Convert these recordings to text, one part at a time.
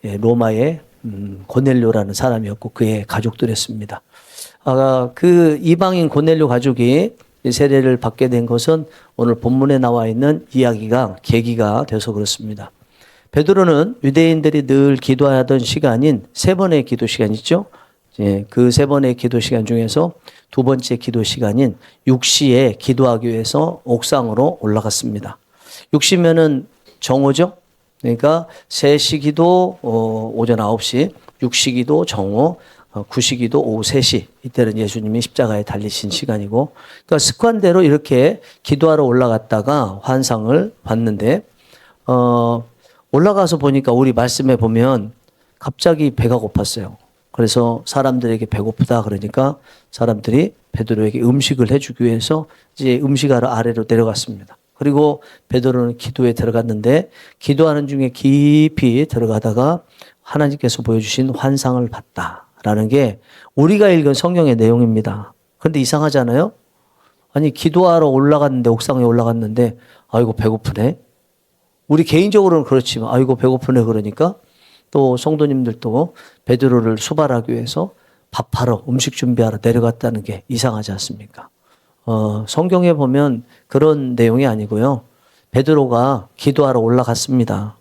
로마의 고넬료라는 사람이었고 그의 가족들이었습니다. 그 이방인 고넬료 가족이 세례를 받게 된 것은 오늘 본문에 나와 있는 이야기가 계기가 돼서 그렇습니다. 베드로는 유대인들이 늘 기도하던 시간인 세 번의 기도 시간 있죠? 그 세 번의 기도 시간 중에서 두 번째 기도 시간인 6시에 기도하기 위해서 옥상으로 올라갔습니다. 6시면은 정오죠? 그러니까 3시 기도 오전 9시, 6시 기도 정오, 9시 기도 오후 3시. 이때는 예수님이 십자가에 달리신 시간이고, 그러니까 습관대로 이렇게 기도하러 올라갔다가 환상을 봤는데, 올라가서 보니까 우리 말씀에 보면 갑자기 배가 고팠어요. 그래서 사람들에게 배고프다 그러니까 사람들이 베드로에게 음식을 해주기 위해서 이제 음식하러 아래로 내려갔습니다. 그리고 베드로는 기도에 들어갔는데 기도하는 중에 깊이 들어가다가 하나님께서 보여주신 환상을 봤다라는 게 우리가 읽은 성경의 내용입니다. 그런데 이상하잖아요? 아니 기도하러 올라갔는데 옥상에 올라갔는데 아이고 배고프네. 우리 개인적으로는 그렇지만 아이고 배고프네 그러니까 또 성도님들도 베드로를 수발하기 위해서 밥하러 음식 준비하러 내려갔다는 게 이상하지 않습니까? 성경에 보면 그런 내용이 아니고요. 베드로가 기도하러 올라갔습니다.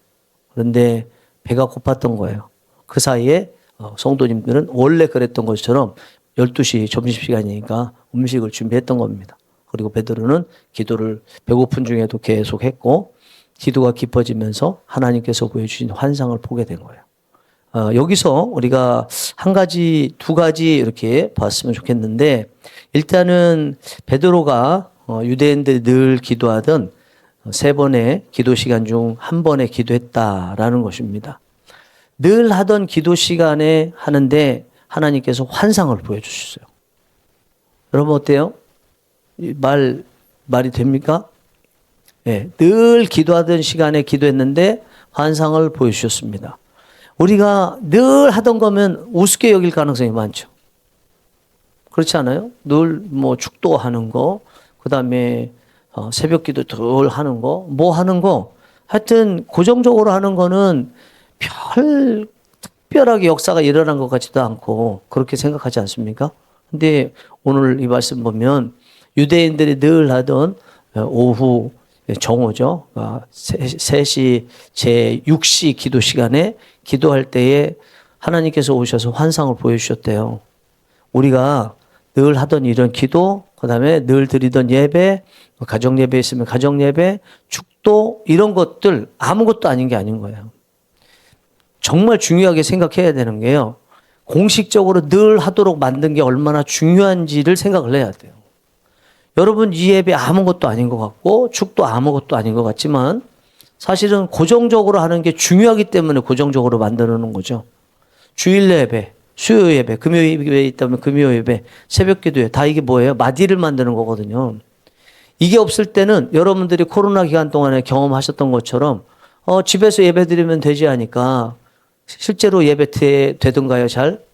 그런데 배가 고팠던 거예요. 그 사이에 성도님들은 원래 그랬던 것처럼 12시 점심시간이니까 음식을 준비했던 겁니다. 그리고 베드로는 기도를 배고픈 중에도 계속 했고 기도가 깊어지면서 하나님께서 보여주신 환상을 보게 된 거예요. 여기서 우리가 한 가지, 두 가지 이렇게 봤으면 좋겠는데 일단은 베드로가 유대인들이 늘 기도하던 세 번의 기도 시간 중 한 번에 기도했다라는 것입니다. 늘 하던 기도 시간에 하는데 하나님께서 환상을 보여주셨어요. 여러분 어때요? 말이 됩니까? 네, 늘 기도하던 시간에 기도했는데 환상을 보여주셨습니다. 우리가 늘 하던 거면 우습게 여길 가능성이 많죠. 그렇지 않아요? 늘 뭐 축도하는 거, 그 다음에 새벽 기도 늘 하는 거, 뭐 하는 거, 하여튼 고정적으로 하는 거는 별 특별하게 역사가 일어난 것 같지도 않고 그렇게 생각하지 않습니까? 근데 오늘 이 말씀 보면 유대인들이 늘 하던 오후 정오죠. 3시 제6시 기도 시간에 기도할 때에 하나님께서 오셔서 환상을 보여주셨대요. 우리가 늘 하던 이런 기도, 그 다음에 늘 드리던 예배, 가정 예배 있으면 가정 예배, 축도 이런 것들 아무것도 아닌 게 아닌 거예요. 정말 중요하게 생각해야 되는 게요. 공식적으로 늘 하도록 만든 게 얼마나 중요한지를 생각을 해야 돼요. 여러분 이 예배 아무것도 아닌 것 같고 축도 아무것도 아닌 것 같지만 사실은 고정적으로 하는 게 중요하기 때문에 고정적으로 만들어 놓은 거죠. 주일 예배, 수요 예배, 금요 예배 있다면 금요 예배, 새벽 기도회 다 이게 뭐예요? 마디를 만드는 거거든요. 이게 없을 때는 여러분들이 코로나 기간 동안에 경험하셨던 것처럼 집에서 예배 드리면 되지 하니까 실제로 예배 되던가요 잘?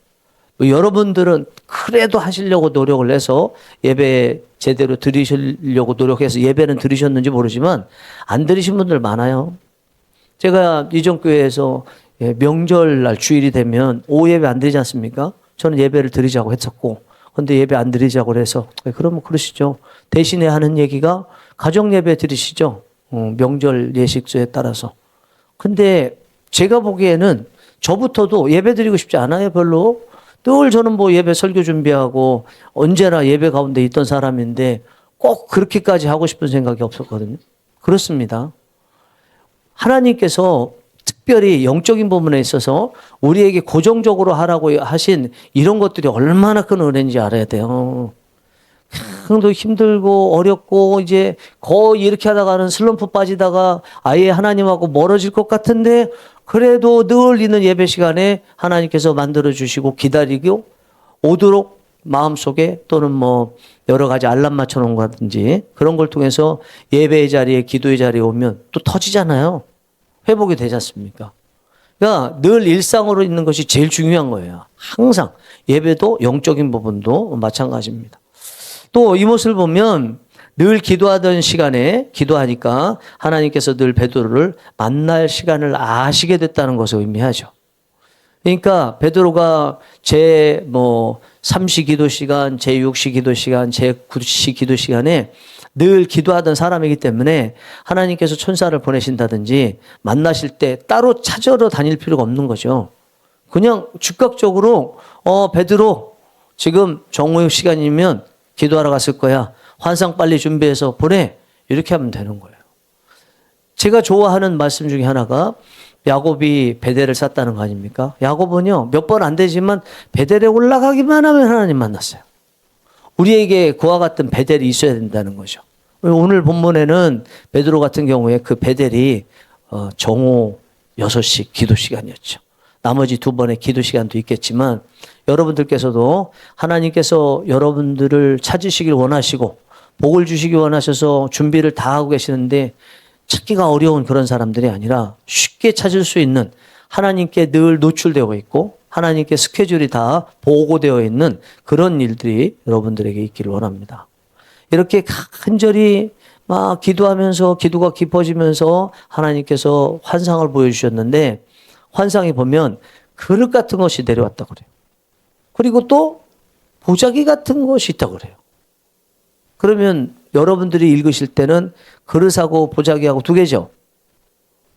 여러분들은 그래도 하시려고 노력을 해서 예배 제대로 드리시려고 노력해서 예배는 드리셨는지 모르지만 안 드리신 분들 많아요. 제가 이전 교회에서 명절날 주일이 되면 오후 예배 안 드리지 않습니까? 저는 예배를 드리자고 했었고 근데 예배 안 드리자고 해서 그러면 그러시죠. 대신에 하는 얘기가 가정 예배 드리시죠. 명절 예식조에 따라서. 근데 제가 보기에는 저부터도 예배 드리고 싶지 않아요 별로. 늘 저는 뭐 예배 설교 준비하고 언제나 예배 가운데 있던 사람인데 꼭 그렇게까지 하고 싶은 생각이 없었거든요. 그렇습니다. 하나님께서 특별히 영적인 부분에 있어서 우리에게 고정적으로 하라고 하신 이런 것들이 얼마나 큰 은혜인지 알아야 돼요. 또 힘들고 어렵고 이제 거의 이렇게 하다가는 슬럼프 빠지다가 아예 하나님하고 멀어질 것 같은데 그래도 늘 있는 예배 시간에 하나님께서 만들어주시고 기다리고 오도록 마음속에 또는 뭐 여러 가지 알람 맞춰놓은 거든지 그런 걸 통해서 예배의 자리에 기도의 자리에 오면 또 터지잖아요. 회복이 되지 않습니까? 그러니까 늘 일상으로 있는 것이 제일 중요한 거예요. 항상 예배도 영적인 부분도 마찬가지입니다. 또 이 모습을 보면 늘 기도하던 시간에 기도하니까 하나님께서 늘 베드로를 만날 시간을 아시게 됐다는 것을 의미하죠. 그러니까 베드로가 제 3시 기도 시간, 제 6시 기도 시간, 제 9시 기도 시간에 늘 기도하던 사람이기 때문에 하나님께서 천사를 보내신다든지 만나실 때 따로 찾으러 다닐 필요가 없는 거죠. 그냥 즉각적으로 베드로 지금 정오의 시간이면 기도하러 갔을 거야. 환상 빨리 준비해서 보내. 이렇게 하면 되는 거예요. 제가 좋아하는 말씀 중에 하나가 야곱이 베델을 쌌다는 거 아닙니까? 야곱은요, 몇 번 안 되지만 베델에 올라가기만 하면 하나님 만났어요. 우리에게 그와 같은 베델이 있어야 된다는 거죠. 오늘 본문에는 베드로 같은 경우에 그 베델이 정오 6시 기도 시간이었죠. 나머지 2번의 기도 시간도 있겠지만 여러분들께서도 하나님께서 여러분들을 찾으시길 원하시고 복을 주시기 원하셔서 준비를 다 하고 계시는데 찾기가 어려운 그런 사람들이 아니라 쉽게 찾을 수 있는 하나님께 늘 노출되어 있고 하나님께 스케줄이 다 보고되어 있는 그런 일들이 여러분들에게 있기를 원합니다. 이렇게 간절히 막 기도하면서 기도가 깊어지면서 하나님께서 환상을 보여주셨는데 환상에 보면 그릇 같은 것이 내려왔다고 그래요. 그리고 또 보자기 같은 것이 있다고 그래요. 그러면 여러분들이 읽으실 때는 그릇하고 보자기하고 2개죠.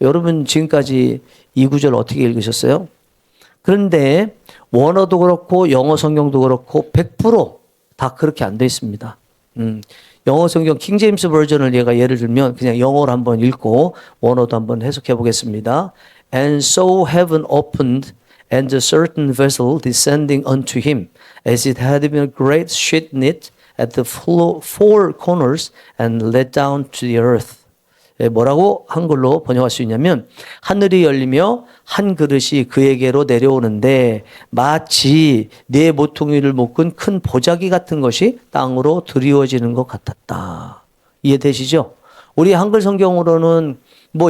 여러분 지금까지 이 구절 어떻게 읽으셨어요? 그런데 원어도 그렇고 영어 성경도 그렇고 100% 다 그렇게 안 돼 있습니다. 영어 성경 킹제임스 버전을 얘가 예를 들면 그냥 영어로 한번 읽고 원어도 한번 해석해 보겠습니다. And so heaven opened and a certain vessel descending unto him as it had been a great sheet knit at the four corners and let down to the earth. 뭐라고 한글로 번역할 수 있냐면 하늘이 열리며 한 그릇이 그에게로 내려오는데 마치 네 모퉁이를 묶은 큰 보자기 같은 것이 땅으로 드리워지는 것 같았다. 이해되시죠? 우리 한글 성경으로는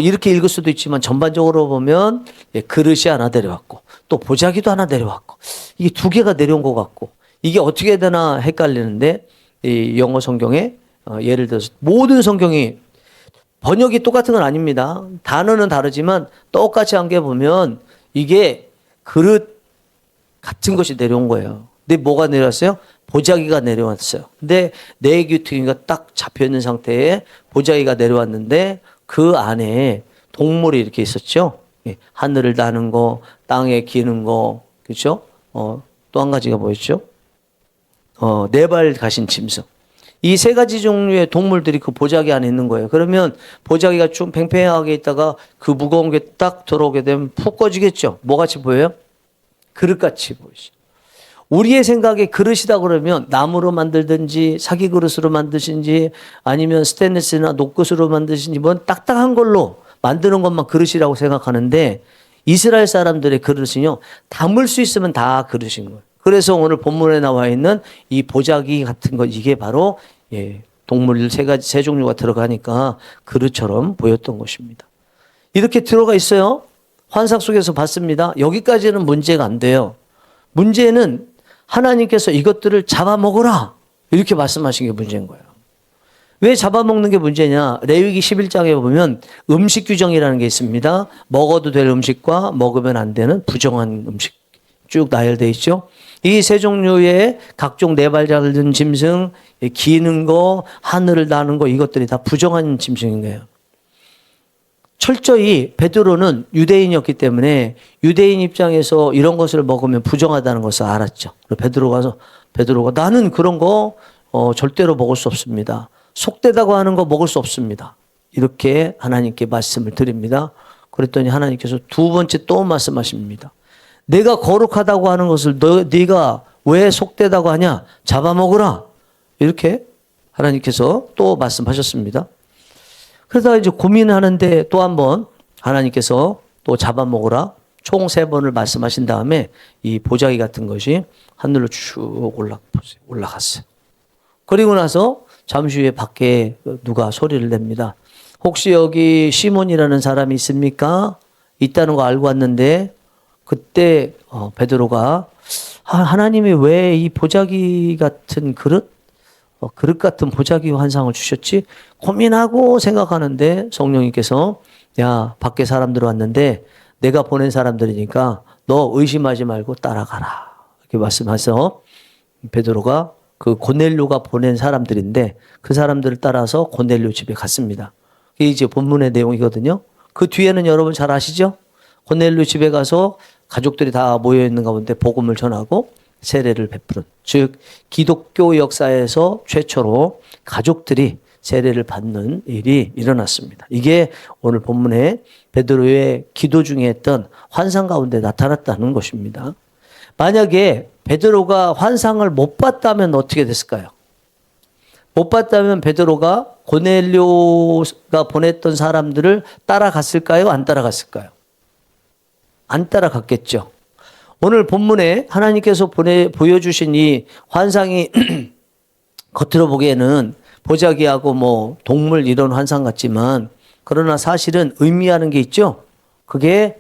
이렇게 읽을 수도 있지만 전반적으로 보면 그릇이 하나 내려왔고 또 보자기도 하나 내려왔고 이게 2개가 내려온 것 같고 이게 어떻게 되나 헷갈리는데 이 영어 성경에 예를 들어서 모든 성경이 번역이 똑같은 건 아닙니다. 단어는 다르지만 똑같이 한 게 보면 이게 그릇 같은 것이 내려온 거예요. 근데 뭐가 내려왔어요? 보자기가 내려왔어요. 근데 네 귀퉁이가 딱 잡혀 있는 상태에 보자기가 내려왔는데 그 안에 동물이 이렇게 있었죠. 하늘을 나는 거, 땅에 기는 거, 그렇죠? 또 한 가지가 뭐였죠? 4발 가신 짐승. 이 3가지 종류의 동물들이 그 보자기 안에 있는 거예요. 그러면 보자기가 좀 팽팽하게 있다가 그 무거운 게 딱 들어오게 되면 푹 꺼지겠죠. 뭐같이 보여요? 그릇같이 보이죠. 우리의 생각에 그릇이다 그러면 나무로 만들든지 사기 그릇으로 만드신지 아니면 스테인리스나 녹것으로 만드신지 딱딱한 걸로 만드는 것만 그릇이라고 생각하는데 이스라엘 사람들의 그릇은요. 담을 수 있으면 다 그릇인 거예요. 그래서 오늘 본문에 나와 있는 이 보자기 같은 것 이게 바로 동물 3 종류가 들어가니까 그릇처럼 보였던 것입니다. 이렇게 들어가 있어요. 환상 속에서 봤습니다. 여기까지는 문제가 안 돼요. 문제는 하나님께서 이것들을 잡아먹어라 이렇게 말씀하신 게 문제인 거예요. 왜 잡아먹는 게 문제냐? 레위기 11장에 보면 음식 규정이라는 게 있습니다. 먹어도 될 음식과 먹으면 안 되는 부정한 음식 쭉 나열되어 있죠. 이 3 종류의 각종 4발 달린 짐승, 기는 거, 하늘을 나는 거 이것들이 다 부정한 짐승인 거예요. 철저히 베드로는 유대인이었기 때문에 유대인 입장에서 이런 것을 먹으면 부정하다는 것을 알았죠. 베드로가 나는 그런 거 절대로 먹을 수 없습니다. 속되다고 하는 거 먹을 수 없습니다. 이렇게 하나님께 말씀을 드립니다. 그랬더니 하나님께서 2번째 또 말씀하십니다. 내가 거룩하다고 하는 것을 네가 왜 속되다고 하냐? 잡아먹으라. 이렇게 하나님께서 또 말씀하셨습니다. 그러다가 이제 고민하는데 또 한번 하나님께서 또 잡아먹으라. 총 3번을 말씀하신 다음에 이 보자기 같은 것이 하늘로 쭉 올라갔어요. 그리고 나서 잠시 후에 밖에 누가 소리를 냅니다. 혹시 여기 시몬이라는 사람이 있습니까? 있다는 거 알고 왔는데 그때 베드로가 하나님이 왜 이 보자기 같은 그릇 같은 보자기 환상을 주셨지? 고민하고 생각하는데 성령님께서 야 밖에 사람들 왔는데 내가 보낸 사람들이니까 너 의심하지 말고 따라가라. 이렇게 말씀해서 베드로가 그 고넬료가 보낸 사람들인데 그 사람들을 따라서 고넬료 집에 갔습니다. 이게 이제 본문의 내용이거든요. 그 뒤에는 여러분 잘 아시죠? 고넬료 집에 가서 가족들이 다 모여 있는 가운데 복음을 전하고 세례를 베푸는, 즉 기독교 역사에서 최초로 가족들이 세례를 받는 일이 일어났습니다. 이게 오늘 본문에 베드로의 기도 중에 했던 환상 가운데 나타났다는 것입니다. 만약에 베드로가 환상을 못 봤다면 어떻게 됐을까요? 못 봤다면 베드로가 고넬료가 보냈던 사람들을 따라갔을까요? 안 따라갔을까요? 안 따라갔겠죠. 오늘 본문에 하나님께서 보여주신 이 환상이 겉으로 보기에는 보자기하고 뭐 동물 이런 환상 같지만 그러나 사실은 의미하는 게 있죠. 그게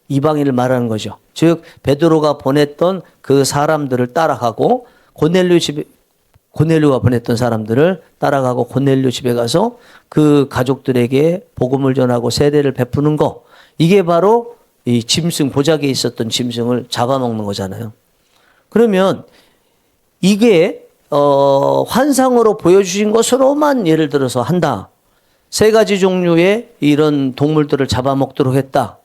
이방인을 말하는 거죠. 즉 베드로가 보냈던 그 사람들을 따라가고 고넬료가 보냈던 사람들을 따라가고 고넬료 집에 가서 그 가족들에게 복음을 전하고 세례를 베푸는 거, 이게 바로 이 짐승, 보자기에 있었던 짐승을 잡아먹는 거잖아요. 그러면 이게 환상으로 보여주신 것으로만 예를 들어서 한다. 3가지 종류의 이런 동물들을 잡아먹도록 했다.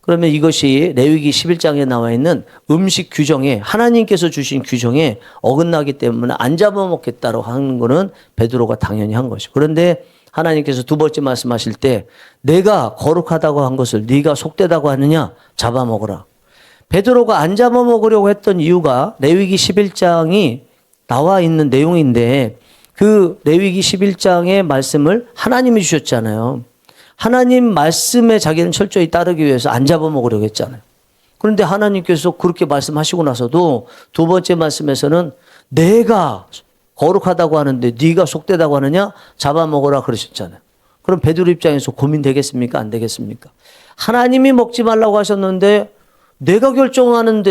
그러면 이것이 레위기 11장에 나와 있는 음식 규정에, 하나님께서 주신 규정에 어긋나기 때문에 안 잡아먹겠다고 하는 거는 베드로가 당연히 한 것이죠. 그런데 하나님께서 두 번째 말씀하실 때 내가 거룩하다고 한 것을 네가 속되다고 하느냐, 잡아먹으라. 베드로가 안 잡아먹으려고 했던 이유가 레위기 11장이 나와 있는 내용인데 그 레위기 11장의 말씀을 하나님이 주셨잖아요. 하나님 말씀에 자기는 철저히 따르기 위해서 안 잡아먹으려고 했잖아요. 그런데 하나님께서 그렇게 말씀하시고 나서도 두 번째 말씀에서는 내가 거룩하다고 하는데 네가 속되다고 하느냐, 잡아먹으라 그러셨잖아요. 그럼 베드로 입장에서 고민되겠습니까? 안 되겠습니까? 하나님이 먹지 말라고 하셨는데 내가 결정하는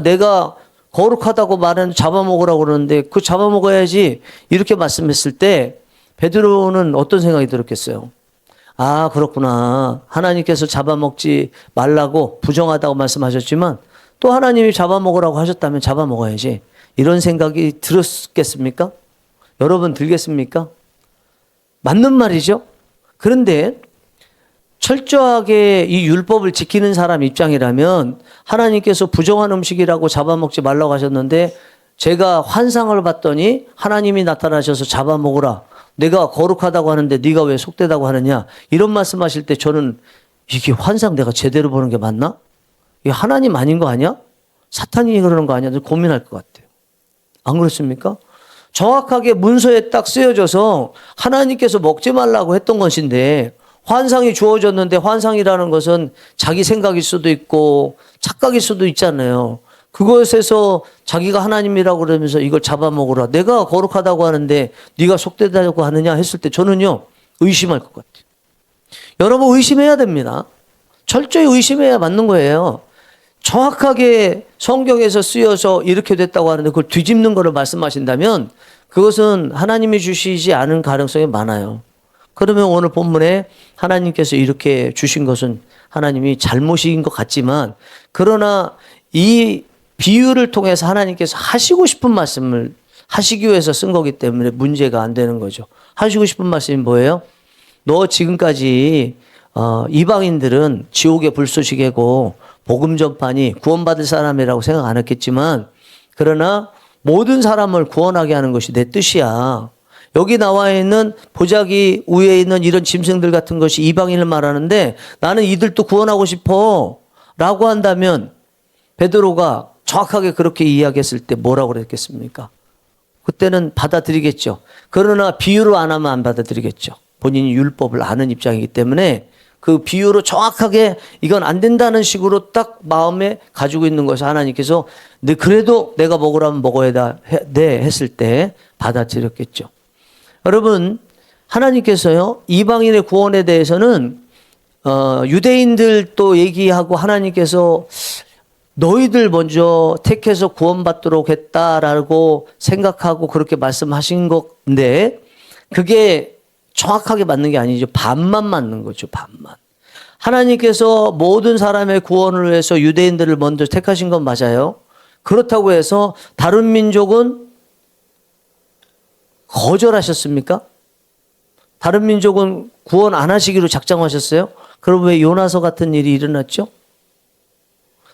내가 거룩하다고 말하는 잡아먹으라고 그러는데 그 잡아먹어야지 이렇게 말씀했을 때 베드로는 어떤 생각이 들었겠어요? 아, 그렇구나. 하나님께서 잡아먹지 말라고 부정하다고 말씀하셨지만 또 하나님이 잡아먹으라고 하셨다면 잡아먹어야지. 이런 생각이 들었겠습니까? 여러분 들겠습니까? 맞는 말이죠. 그런데 철저하게 이 율법을 지키는 사람 입장이라면 하나님께서 부정한 음식이라고 잡아먹지 말라고 하셨는데 제가 환상을 봤더니 하나님이 나타나셔서 잡아먹으라. 내가 거룩하다고 하는데 네가 왜 속되다고 하느냐. 이런 말씀하실 때 저는 이게 환상 내가 제대로 보는 게 맞나? 이게 하나님 아닌 거 아니야? 사탄이 그러는 거 아니야? 고민할 것 같아요. 안 그렇습니까? 정확하게 문서에 딱 쓰여져서 하나님께서 먹지 말라고 했던 것인데 환상이 주어졌는데 환상이라는 것은 자기 생각일 수도 있고 착각일 수도 있잖아요. 그것에서 자기가 하나님이라고 그러면서 이걸 잡아먹으라. 내가 거룩하다고 하는데 네가 속되다고 하느냐 했을 때 저는요 의심할 것 같아요. 여러분 의심해야 됩니다. 철저히 의심해야 맞는 거예요. 정확하게 성경에서 쓰여서 이렇게 됐다고 하는데 그걸 뒤집는 거를 말씀하신다면 그것은 하나님이 주시지 않은 가능성이 많아요. 그러면 오늘 본문에 하나님께서 이렇게 주신 것은 하나님이 잘못인 것 같지만 그러나 이 비유를 통해서 하나님께서 하시고 싶은 말씀을 하시기 위해서 쓴 거기 때문에 문제가 안 되는 거죠. 하시고 싶은 말씀이 뭐예요? 너 지금까지 이방인들은 지옥의 불쏘시개고 복음 전파니 구원받을 사람이라고 생각 안 했겠지만 그러나 모든 사람을 구원하게 하는 것이 내 뜻이야. 여기 나와 있는 보자기 위에 있는 이런 짐승들 같은 것이 이방인을 말하는데 나는 이들도 구원하고 싶어 라고 한다면 베드로가 정확하게 그렇게 이야기했을 때 뭐라고 그랬겠습니까? 그때는 받아들이겠죠. 그러나 비유로 안 하면 안 받아들이겠죠. 본인이 율법을 아는 입장이기 때문에 그 비유로 정확하게 이건 안 된다는 식으로 딱 마음에 가지고 있는 것을 하나님께서 그래도 내가 먹으라면 먹어야 돼 했을 때 받아들였겠죠. 여러분 하나님께서요 이방인의 구원에 대해서는 유대인들도 얘기하고 하나님께서 너희들 먼저 택해서 구원받도록 했다라고 생각하고 그렇게 말씀하신 건데 그게 정확하게 맞는 게 아니죠. 반만 맞는 거죠. 반만. 하나님께서 모든 사람의 구원을 위해서 유대인들을 먼저 택하신 건 맞아요. 그렇다고 해서 다른 민족은 거절하셨습니까? 다른 민족은 구원 안 하시기로 작정하셨어요? 그럼 왜 요나서 같은 일이 일어났죠?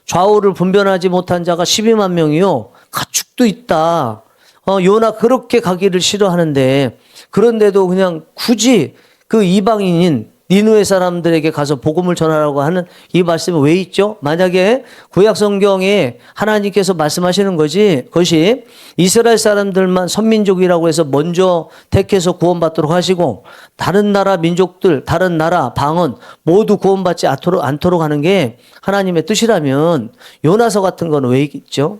좌우를 분별하지 못한 자가 12만 명이요. 가축도 있다. 요나 그렇게 가기를 싫어하는데 그런데도 그냥 굳이 그 이방인인 니느웨 사람들에게 가서 복음을 전하라고 하는 이 말씀이 왜 있죠? 만약에 구약 성경에 하나님께서 말씀하시는 것이 이스라엘 사람들만 선민족이라고 해서 먼저 택해서 구원받도록 하시고 다른 나라 민족들, 다른 나라 방언 모두 구원받지 않도록 하는 게 하나님의 뜻이라면 요나서 같은 건 왜 있죠?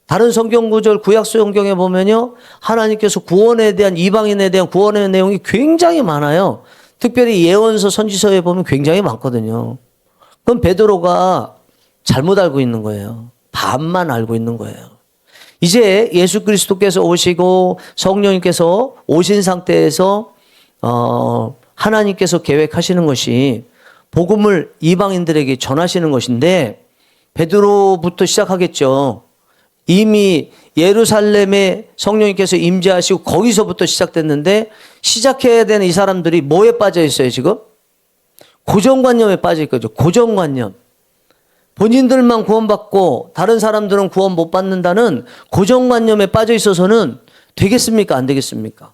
다른 성경 구절 구약 성경에 보면요. 하나님께서 구원에 대한 이방인에 대한 구원의 내용이 굉장히 많아요. 특별히 예언서 선지서에 보면 굉장히 많거든요. 그럼 베드로가 잘못 알고 있는 거예요. 반만 알고 있는 거예요. 이제 예수 그리스도께서 오시고 성령님께서 오신 상태에서 하나님께서 계획하시는 것이 복음을 이방인들에게 전하시는 것인데 베드로부터 시작하겠죠. 이미 예루살렘에 성령님께서 임재하시고 거기서부터 시작됐는데 시작해야 되는 이 사람들이 뭐에 빠져 있어요 지금? 고정관념에 빠져 있거든요. 고정관념. 본인들만 구원받고 다른 사람들은 구원 못 받는다는 고정관념에 빠져 있어서는 되겠습니까? 안 되겠습니까?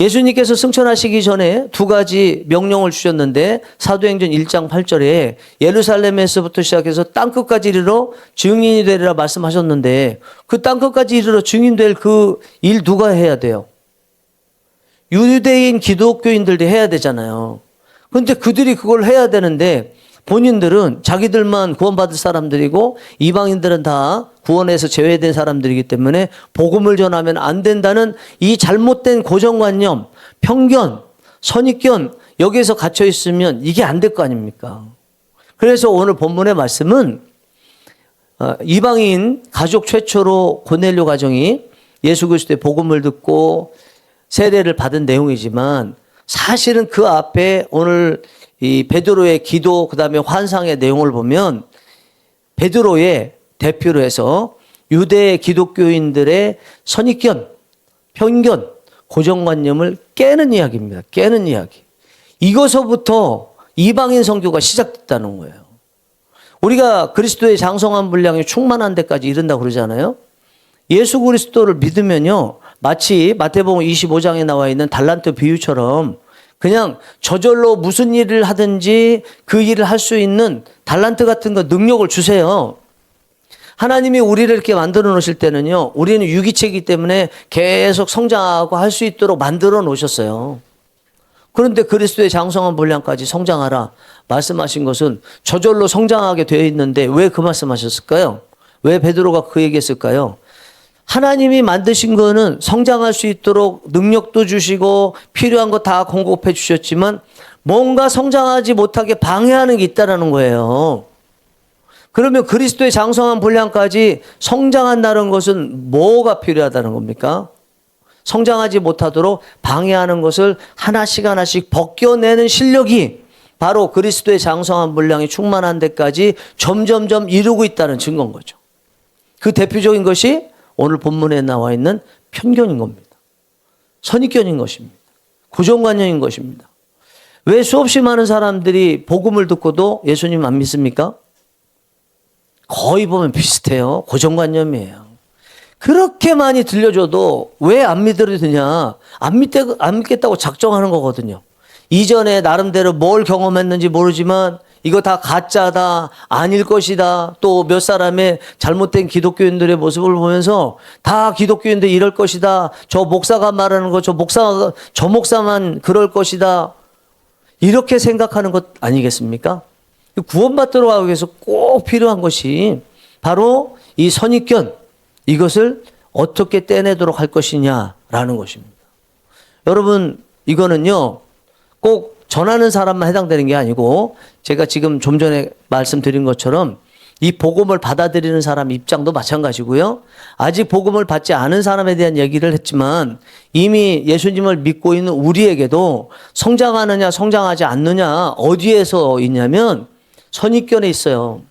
예수님께서 승천하시기 전에 두 가지 명령을 주셨는데 사도행전 1장 8절에 예루살렘에서부터 시작해서 땅끝까지 이르러 증인이 되리라 말씀하셨는데 그 땅끝까지 이르러 증인될 그 일 누가 해야 돼요? 유대인 기독교인들도 해야 되잖아요. 그런데 그들이 그걸 해야 되는데 본인들은 자기들만 구원받을 사람들이고 이방인들은 다 구원에서 제외된 사람들이기 때문에 복음을 전하면 안 된다는 이 잘못된 고정관념, 편견, 선입견 여기에서 갇혀 있으면 이게 안 될 거 아닙니까? 그래서 오늘 본문의 말씀은 이방인 가족 최초로 고넬료 가정이 예수 그리스도의 복음을 듣고 세례를 받은 내용이지만 사실은 그 앞에 오늘 이 베드로의 기도 그다음에 환상의 내용을 보면 베드로의 대표로 해서 유대 기독교인들의 선입견, 편견, 고정관념을 깨는 이야기입니다. 깨는 이야기. 이것서부터 이방인 선교가 시작됐다는 거예요. 우리가 그리스도의 장성한 분량이 충만한 데까지 이른다고 그러잖아요. 예수 그리스도를 믿으면요. 마치 마태복음 25장에 나와 있는 달란트 비유처럼 그냥 저절로 무슨 일을 하든지 그 일을 할 수 있는 달란트 같은 거 능력을 주세요. 하나님이 우리를 이렇게 만들어 놓으실 때는요. 우리는 유기체이기 때문에 계속 성장하고 할 수 있도록 만들어 놓으셨어요. 그런데 그리스도의 장성한 분량까지 성장하라 말씀하신 것은 저절로 성장하게 되어 있는데 왜 그 말씀하셨을까요? 왜 베드로가 그 얘기했을까요? 하나님이 만드신 거는 성장할 수 있도록 능력도 주시고 필요한 거 다 공급해 주셨지만 뭔가 성장하지 못하게 방해하는 게 있다는 거예요. 그러면 그리스도의 장성한 분량까지 성장한다는 것은 뭐가 필요하다는 겁니까? 성장하지 못하도록 방해하는 것을 하나씩 하나씩 벗겨내는 실력이 바로 그리스도의 장성한 분량이 충만한 데까지 점점점 이루고 있다는 증거인 거죠. 그 대표적인 것이 오늘 본문에 나와 있는 편견인 겁니다. 선입견인 것입니다. 고정관념인 것입니다. 왜 수없이 많은 사람들이 복음을 듣고도 예수님 안 믿습니까? 거의 보면 비슷해요. 고정관념이에요. 그렇게 많이 들려줘도 왜 안 믿으느냐? 안 믿겠다고 작정하는 거거든요. 이전에 나름대로 뭘 경험했는지 모르지만 이거 다 가짜다, 아닐 것이다. 또 몇 사람의 잘못된 기독교인들의 모습을 보면서 다 기독교인들 이럴 것이다. 저 목사가 말하는 거, 저 목사만 그럴 것이다. 이렇게 생각하는 것 아니겠습니까? 구원받도록 하기 위해서 꼭 필요한 것이 바로 이 선입견, 이것을 어떻게 떼내도록 할 것이냐라는 것입니다. 여러분, 이거는요, 꼭 전하는 사람만 해당되는 게 아니고 제가 지금 좀 전에 말씀드린 것처럼 이 복음을 받아들이는 사람 입장도 마찬가지고요. 아직 복음을 받지 않은 사람에 대한 얘기를 했지만 이미 예수님을 믿고 있는 우리에게도 성장하느냐 성장하지 않느냐 어디에서 있냐면 선입견에 있어요.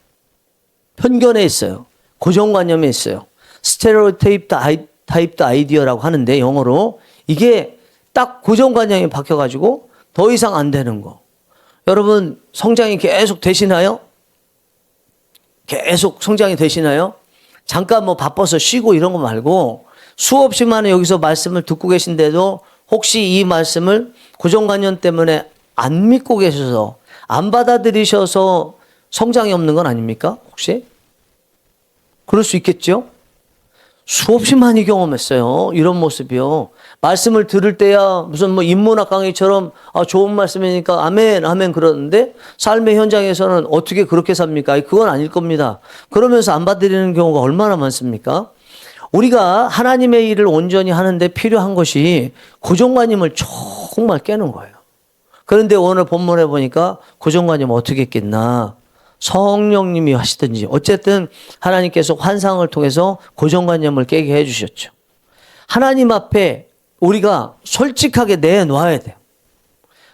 편견에 있어요. 고정관념에 있어요. 스테레오타입드 아이디어라고 하는데 영어로 이게 딱 고정관념이 바뀌어가지고 더 이상 안 되는 거. 여러분 성장이 계속 되시나요? 계속 성장이 되시나요? 잠깐 뭐 바빠서 쉬고 이런 거 말고 수없이 많은 여기서 말씀을 듣고 계신데도 혹시 이 말씀을 고정관념 때문에 안 믿고 계셔서 안 받아들이셔서 성장이 없는 건 아닙니까? 혹시? 그럴 수 있겠죠? 수없이 많이 경험했어요. 이런 모습이요. 말씀을 들을 때야 무슨 뭐 인문학 강의처럼 좋은 말씀이니까 아멘 아멘 그러는데 삶의 현장에서는 어떻게 그렇게 삽니까? 그건 아닐 겁니다. 그러면서 안 받아들이는 경우가 얼마나 많습니까? 우리가 하나님의 일을 온전히 하는데 필요한 것이 고정관념을 정말 깨는 거예요. 그런데 오늘 본문에 보니까 고정관념 어떻게 깼나? 성령님이 하시든지 어쨌든 하나님께서 환상을 통해서 고정관념을 깨게 해주셨죠. 하나님 앞에 우리가 솔직하게 내놓아야 돼요.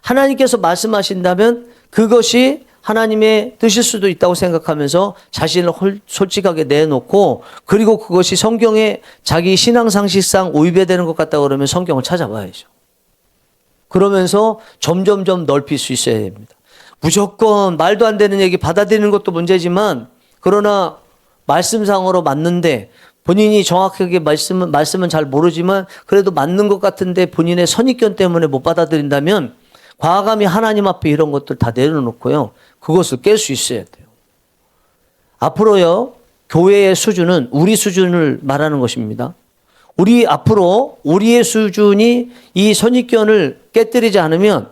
하나님께서 말씀하신다면 그것이 하나님의 뜻일 수도 있다고 생각하면서 자신을 솔직하게 내놓고 그리고 그것이 성경에 자기 신앙상식상 위배되는 것 같다 그러면 성경을 찾아봐야죠. 그러면서 점점점 넓힐 수 있어야 됩니다. 무조건 말도 안 되는 얘기 받아들이는 것도 문제지만 그러나 말씀상으로 맞는데 본인이 정확하게 말씀은 잘 모르지만 그래도 맞는 것 같은데 본인의 선입견 때문에 못 받아들인다면 과감히 하나님 앞에 이런 것들 다 내려놓고요. 그것을 깰 수 있어야 돼요. 앞으로요. 교회의 수준은 우리 수준을 말하는 것입니다. 우리 앞으로 우리의 수준이 이 선입견을 깨뜨리지 않으면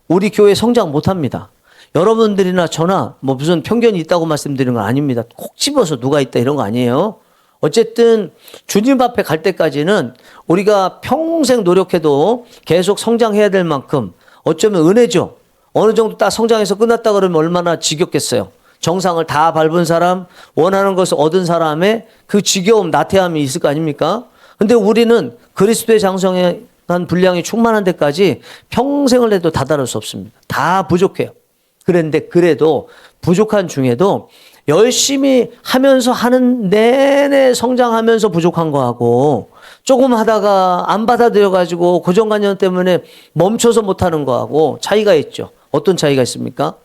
우리 교회 성장 못합니다. 여러분들이나 저나 뭐 무슨 편견이 있다고 말씀드리는 건 아닙니다. 콕 집어서 누가 있다 이런 거 아니에요. 어쨌든 주님 앞에 갈 때까지는 우리가 평생 노력해도 계속 성장해야 될 만큼 어쩌면 은혜죠. 어느 정도 딱 성장해서 끝났다 그러면 얼마나 지겹겠어요. 정상을 다 밟은 사람, 원하는 것을 얻은 사람의 그 지겨움, 나태함이 있을 거 아닙니까? 근데 우리는 그리스도의 장성에 한 분량이 충만한 데까지 평생을 해도 다다를 수 없습니다. 다 부족해요. 그런데 그래도 부족한 중에도 열심히 하면서 하는 내내 성장하면서 부족한 거하고 조금 하다가 안 받아들여가지고 고정관념 때문에 멈춰서 못하는 거하고 차이가 있죠. 어떤 차이가 있습니까?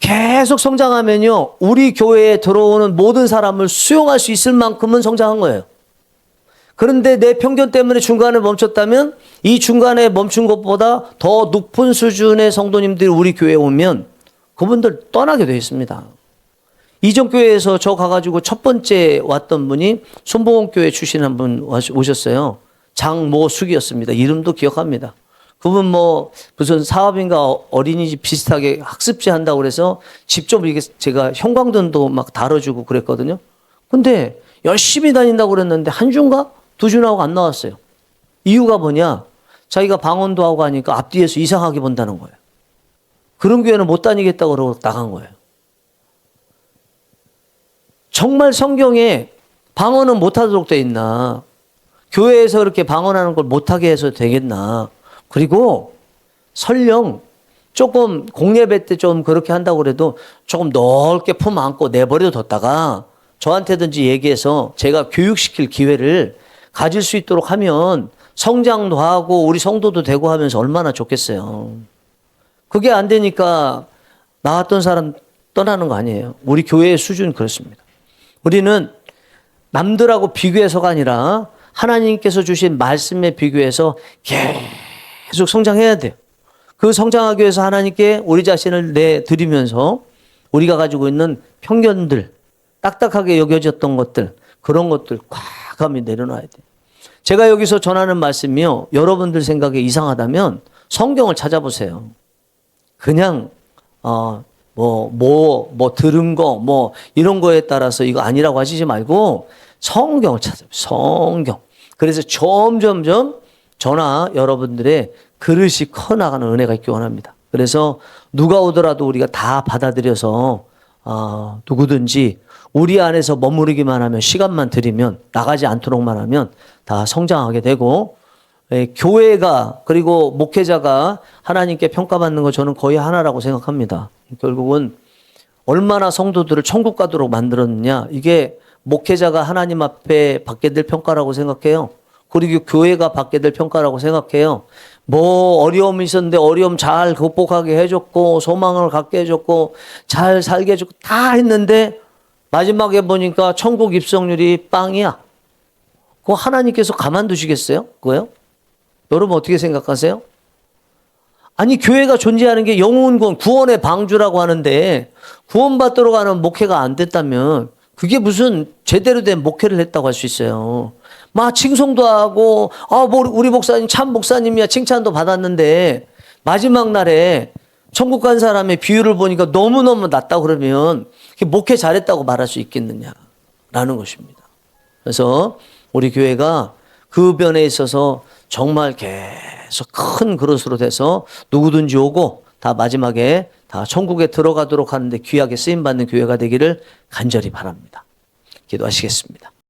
계속 성장하면요. 우리 교회에 들어오는 모든 사람을 수용할 수 있을 만큼은 성장한 거예요. 그런데 내 편견 때문에 중간에 멈췄다면 이 중간에 멈춘 것보다 더 높은 수준의 성도님들이 우리 교회에 오면 그분들 떠나게 되어 있습니다. 이전 교회에서 저 가가지고 첫 번째 왔던 분이 손보원교회 출신 한 분 오셨어요. 장모숙이었습니다. 이름도 기억합니다. 그분 뭐 무슨 사업인가 어린이집 비슷하게 학습지 한다고 그래서 직접 이게 제가 형광등도 막 다뤄주고 그랬거든요. 근데 열심히 다닌다고 그랬는데 한 주인가? 두 주 나오고 안 나왔어요. 이유가 뭐냐? 자기가 방언도 하고 하니까 앞뒤에서 이상하게 본다는 거예요. 그런 교회는 못 다니겠다고 그러고 나간 거예요. 정말 성경에 방언은 못하도록 돼 있나? 교회에서 이렇게 방언하는 걸 못하게 해서 되겠나? 그리고 설령 조금 공예배 때 좀 그렇게 한다고 그래도 조금 넓게 품 안고 내버려 뒀다가 저한테든지 얘기해서 제가 교육시킬 기회를 가질 수 있도록 하면 성장도 하고 우리 성도도 되고 하면서 얼마나 좋겠어요. 그게 안 되니까 나왔던 사람 떠나는 거 아니에요. 우리 교회의 수준은 그렇습니다. 우리는 남들하고 비교해서가 아니라 하나님께서 주신 말씀에 비교해서 계속 성장해야 돼요. 그 성장하기 위해서 하나님께 우리 자신을 내드리면서 우리가 가지고 있는 편견들, 딱딱하게 여겨졌던 것들, 그런 것들 과감히 내려놔야 돼요. 제가 여기서 전하는 말씀이요. 여러분들 생각에 이상하다면 성경을 찾아보세요. 그냥 들은 거, 이런 거에 따라서 이거 아니라고 하시지 말고 성경을 찾아보세요. 성경. 그래서 점점점 저나 여러분들의 그릇이 커나가는 은혜가 있기 원합니다. 그래서 누가 오더라도 우리가 다 받아들여서 누구든지 우리 안에서 머무르기만 하면, 시간만 들이면, 나가지 않도록만 하면 다 성장하게 되고, 교회가 그리고 목회자가 하나님께 평가받는 거 저는 거의 하나라고 생각합니다. 결국은 얼마나 성도들을 천국 가도록 만들었느냐, 이게 목회자가 하나님 앞에 받게 될 평가라고 생각해요. 그리고 교회가 받게 될 평가라고 생각해요. 뭐 어려움이 있었는데 어려움 잘 극복하게 해줬고, 소망을 갖게 해줬고, 잘 살게 해줬고 다 했는데 마지막에 보니까 천국 입성률이 빵이야. 그거 하나님께서 가만두시겠어요? 그거요? 여러분 어떻게 생각하세요? 아니, 교회가 존재하는 게 영혼구원, 구원의 방주라고 하는데 구원받도록 하는 목회가 안 됐다면 그게 무슨 제대로 된 목회를 했다고 할 수 있어요. 막 칭송도 하고, 뭐 우리 목사님 참 목사님이야 칭찬도 받았는데 마지막 날에 천국 간 사람의 비율을 보니까 너무너무 낮다고 그러면 목회 잘했다고 말할 수 있겠느냐라는 것입니다. 그래서 우리 교회가 그 변에 있어서 정말 계속 큰 그릇으로 돼서 누구든지 오고 다 마지막에 다 천국에 들어가도록 하는데 귀하게 쓰임받는 교회가 되기를 간절히 바랍니다. 기도하시겠습니다.